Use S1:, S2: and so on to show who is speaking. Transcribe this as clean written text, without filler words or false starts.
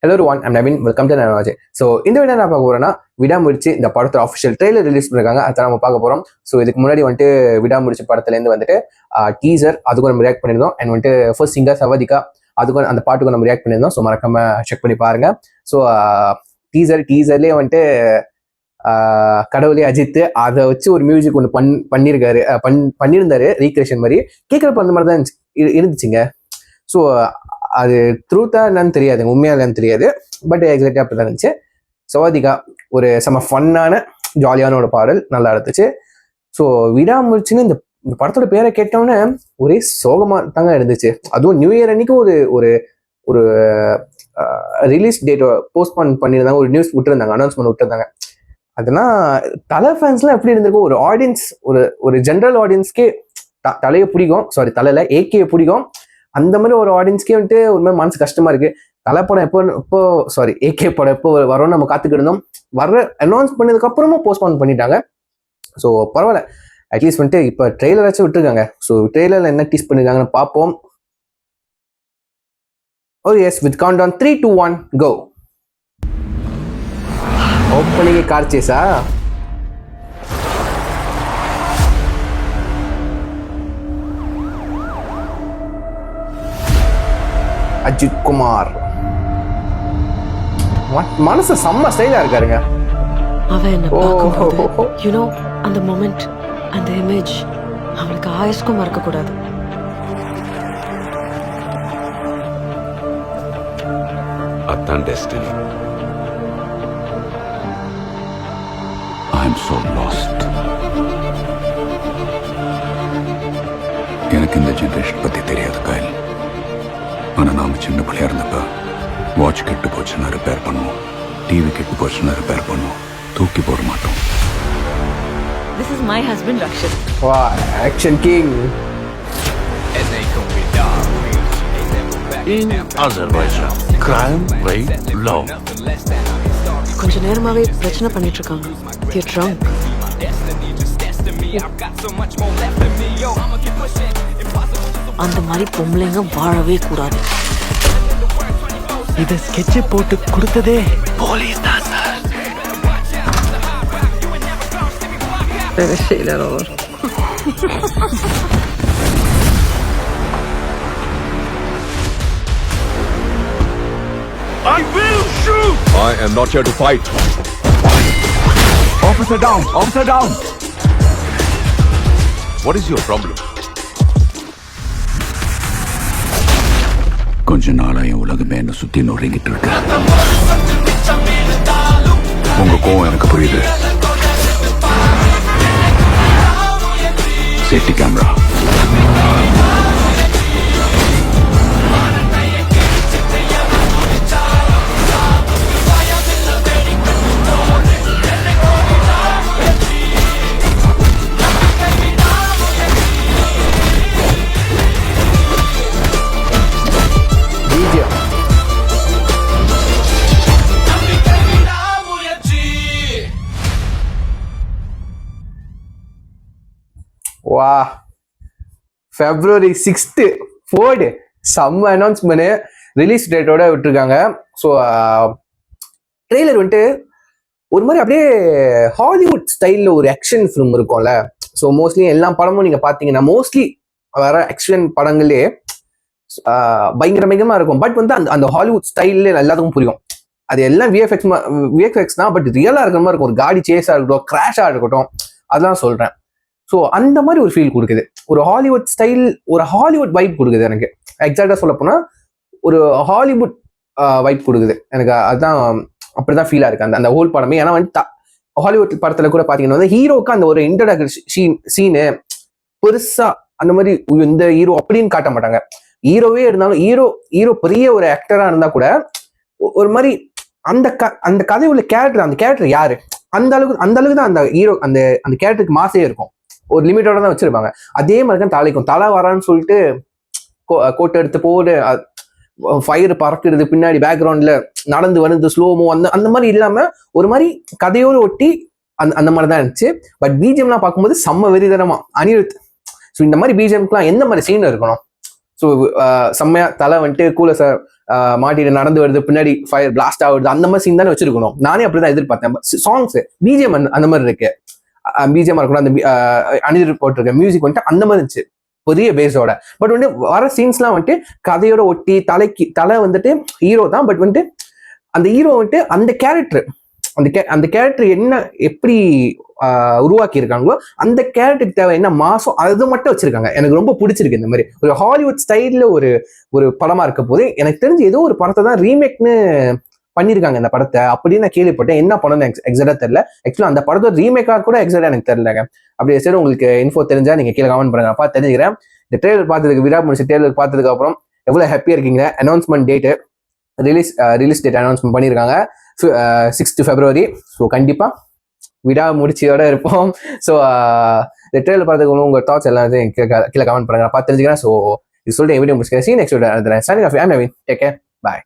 S1: Hello everyone, I'm Navin. Welcome to Navin. So இந்த video நான் பார்க்க போறேன்னா விடாமுடிச்சு இந்த படத்தோட அஃபிஷியல் ட்ரெய்லர் ரிலீஸ் பண்ணிருக்காங்க. அதான் நம்ம பார்க்க போறோம். ஸோ இதுக்கு முன்னாடி வந்துட்டு விடாமுடிச்சு படத்துலேருந்து வந்துட்டு டீசர் அதுக்கும் நம்ம ரியாக்ட் பண்ணியிருந்தோம். அண்ட் வந்துட்டு ஃபர்ஸ்ட் சிங்கர் சவதிகா அதுக்கும் அந்த பாட்டுக்கும் நம்ம ரியாக்ட் பண்ணியிருந்தோம். ஸோ மறக்காம செக் பண்ணி பாருங்க. ஸோ டீசர்லேயே வந்துட்டு கடவுளே அஜித் அதை வச்சு ஒரு மியூசிக் ஒன்று பண்ணியிருந்தாரு ரீக்ரியேஷன் மாதிரி. கேட்குறப்ப அந்த மாதிரி தான் இருந்துச்சுங்க. ஸோ அது ட்ரூத்தா என்னன்னு தெரியாது, உண்மையா இல்லைன்னு தெரியாது, பட் எக்ஸாக்டா அப்படிதான் இருந்துச்சு. சவாதிகா ஒரு செம ஃபன்னான ஜாலியான ஒரு பாடல், நல்லா இருந்துச்சு. ஸோ விடாமுடிச்சுன்னு இந்த படத்தோட பேரை கேட்டோன்னே ஒரே சோகமா தாங்க இருந்துச்சு. அதுவும் நியூ இயர் அன்னைக்கு ஒரு ஒரு ஒரு ரிலீஸ் டேட் போஸ்ட்போன் பண்ணியிருந்தாங்க, ஒரு நியூஸ் விட்டுருந்தாங்க, அனௌன்ஸ்மெண்ட் விட்டுருந்தாங்க. அதெல்லாம் தலை ஃபேன்ஸ்லாம் எப்படி இருந்திருக்கும், ஒரு ஆடியன்ஸ் ஒரு ஜென்ரல் ஆடியன்ஸ்க்கே தலையை பிடிக்கும், தலையில ஏகே பிடிக்கும், அந்த மாதிரி ஒரு ஆடியன்ஸ்க்கே வந்துட்டு ஒரு மாதிரி மனசு கஷ்டமா இருக்கு. தலை படம் ஏகே படம் எப்போ வரோம்னு நம்ம காத்துக்கிட்டு இருந்தோம். அனௌன்ஸ் பண்ணதுக்கு அப்புறமா போஸ்ட்போன் பண்ணிட்டாங்க. ஸோ பரவாயில்ல, அட்லீஸ்ட் வந்துட்டு இப்போ ட்ரெய்லராச்சும் விட்டுருக்காங்க. ஸோ ட்ரெய்லர்ல என்ன டீஸ் பண்ணிருக்காங்கன்னு பார்ப்போம். Oh yes, with count on 3, 2, 1 go. Opening car சேஸா? அஜித் குமார் மனசு செம்ம ஸ்டைலா இருக்காருங்க.
S2: அவன் என்ன பார்க்கும்போது you know அந்த மொமெண்ட், அந்த இமேஜ் அவனுக்கு ஆயுஷ்க்கும் மறக்க கூடாது.
S3: அதான் destiny.
S4: I am so lost. எனக்கு இந்த ஜெனரேஷன் பத்தி தெரியாது கைல். ஆனா நாம சின்ன பிள்ளையா இருந்தப்ப வாட்ச் கெட்டு போச்சுன்னா ரிப்பேர் பண்ணுவோம், டிவி கெட்டு போச்சுன்னா ரிப்பேர் பண்ணுவோம், தூக்கி போட மாட்டோம்.
S2: This is my husband Rakshan.
S1: வா, action king.
S5: In Azerbaijan, crime rate low.
S2: கொஞ்ச நேரமாவே பிரச்சனை பண்ணிட்டு இருக்காங்க. They're drunk. அந்த மாதிரி பொம்பளைங்க வாழவே கூடாது.
S5: இத ஸ்கெட்ச் போட்டு கொடுத்ததே போலீஸ் தான் sir.
S2: Böyle şeyler olur.
S5: I will shoot.
S3: I am not here to fight.
S4: Officer down, officer down.
S3: What is your problem?
S4: கொஞ்ச நாளா என் உலகமே என்ன சுத்தி நொறுங்கிட்டு இருக்கு. உங்க கோவம் எனக்கு புரியுது. Safety camera.
S1: வா, February 6th ஃபோர்டு செம்ம அனௌன்ஸ்மெண்ட், ரிலீஸ் டேட்டோட விட்டுருக்காங்க. ஸோ ட்ரெய்லர் வந்துட்டு ஒரு மாதிரி அப்படியே ஹாலிவுட் ஸ்டைலில் ஒரு ஆக்ஷன் ஃபிலிம் இருக்கும்ல. ஸோ மோஸ்ட்லி எல்லா படமும் நீங்கள் பார்த்தீங்கன்னா மோஸ்ட்லி வர ஆக்ஷன் படங்களே பயங்கரமாக இருக்கும். பட் வந்து அந்த ஹாலிவுட் ஸ்டைல்ல எல்லாத்துக்கும் புரியும். அது எல்லாம் விஎஃப்எக்ஸ் தான், பட் ரியலாக இருக்கிற மாதிரி இருக்கும். ஒரு காடி சேஸாக இருக்கட்டும், கிராஷாக இருக்கட்டும், அதெல்லாம் சொல்கிறேன். ஸோ அந்த மாதிரி ஒரு ஃபீல் கொடுக்குது, ஒரு ஹாலிவுட் ஸ்டைல், ஒரு ஹாலிவுட் வைப் கொடுக்குது எனக்கு. எக்ஸாக்டாக சொல்ல போனால் ஒரு ஹாலிவுட் வைப் கொடுக்குது எனக்கு. அதுதான் அப்படிதான் ஃபீலாக இருக்கு அந்த ஹோல் படமே. ஏன்னா வந்து ஹாலிவுட் படத்தில் கூட பார்த்தீங்கன்னா வந்து ஹீரோக்கு அந்த ஒரு இன்ட்ரோடக்ஷன் சீனு பெருசா அந்த மாதிரி இந்த ஹீரோ அப்படின்னு காட்ட மாட்டாங்க. ஹீரோவே இருந்தாலும் ஹீரோ பெரிய ஒரு ஆக்டரா இருந்தா கூட ஒரு மாதிரி அந்த கதை உள்ள அந்த கேரக்டர் யாரு, அந்த அளவுக்கு தான் அந்த ஹீரோ அந்த கேரக்டருக்கு மாசே இருக்கும். ஒரு லிமிட்டோட தான் வச்சிருப்பாங்க. அதே மாதிரி தான் தலைக்கும் தலை வரான்னு சொல்லிட்டு கோட்டை எடுத்து போடு, ஃபயர் பறக்குறது பின்னாடி பேக்ரவுண்ட்ல நடந்து வந்து ஸ்லோமோ அந்த மாதிரி இல்லாம ஒரு மாதிரி கதையோடு ஒட்டி அந்த மாதிரி தான் இருந்துச்சு. பட் பிஜிஎம்லாம் பார்க்கும்போது செம்ம வெறிதனமா அனிருத். ஸோ இந்த மாதிரி பிஜிஎம்க்குலாம் எந்த மாதிரி சீன் இருக்கணும்? ஸோ செம்மையா தலை வந்துட்டு கூல சார் மாட்டிட்டு நடந்து வருது, பின்னாடி ஃபயர் பிளாஸ்ட் ஆகுது, அந்த மாதிரி சீன் தானே வச்சிருக்கணும். நானே அப்படிதான் எதிர்பார்த்தேன். சாங்ஸ் பிஜிஎம் அந்த மாதிரி இருக்கு, பிஜிஎம் இருக்கணும், அந்த அனிருத் போட்டிருக்க மியூசிக் வந்துட்டு அந்த மாதிரி இருந்துச்சு பெரிய பேஸோட. பட் வந்துட்டு வர சீன்ஸ்லாம் வந்துட்டு கதையோட ஒட்டி தலை வந்துட்டு ஹீரோ தான். பட் வந்துட்டு அந்த ஹீரோ வந்துட்டு அந்த கேரக்டர் என்ன எப்படி உருவாக்கி இருக்காங்களோ அந்த கேரக்டருக்கு தேவை என்ன மாசம் அது மட்டும் வச்சிருக்காங்க. எனக்கு ரொம்ப பிடிச்சிருக்கு. இந்த மாதிரி ஒரு ஹாலிவுட் ஸ்டைல்ல ஒரு படமா இருக்க போது எனக்கு தெரிஞ்சு ஏதோ ஒரு படத்தை தான் ரீமேக்னு பண்ணியிருக்காங்க இந்த படத்தை அப்படின்னு நான் கேள்விப்பட்டேன். என்ன படம்னு எக்ஸாக்டா தெரியல. ஆக்சுவலா அந்த படத்தோட ரீமேக்காக கூட எக்ஸாக்டா எனக்கு தெரியலங்க. அப்படி சரி உங்களுக்கு இன்ஃபோ தெரிஞ்சா நீங்க கீழே கமெண்ட் பண்ணுங்க, அப்பா தெரிஞ்சுக்கிறேன். இந்த ட்ரெய்லர் பார்த்ததுக்கு விராட் முடிச்ச ட்ரெய்லர் பார்த்ததுக்கு அப்புறம் எவ்வளவு ஹாப்பியா இருக்கீங்க. Announcement date release date announcement பண்ணியிருக்காங்க 6th February. ஸோ கண்டிப்பா விடா முடிச்சியோட இருப்போம். ஸோ இந்த ட்ரெய்லர் பார்த்ததுக்கு உங்க தாட்ஸ் எல்லாத்தையும் கீழே கமெண்ட் பண்ணுங்க, பார்த்து தெரிஞ்சுக்கிறேன். ஸோ இது சொல்லிட்டு வீடியோ முடிச்சுக்கிறேன். See you next video. Signing off. I'm Naveen. Take care. Bye.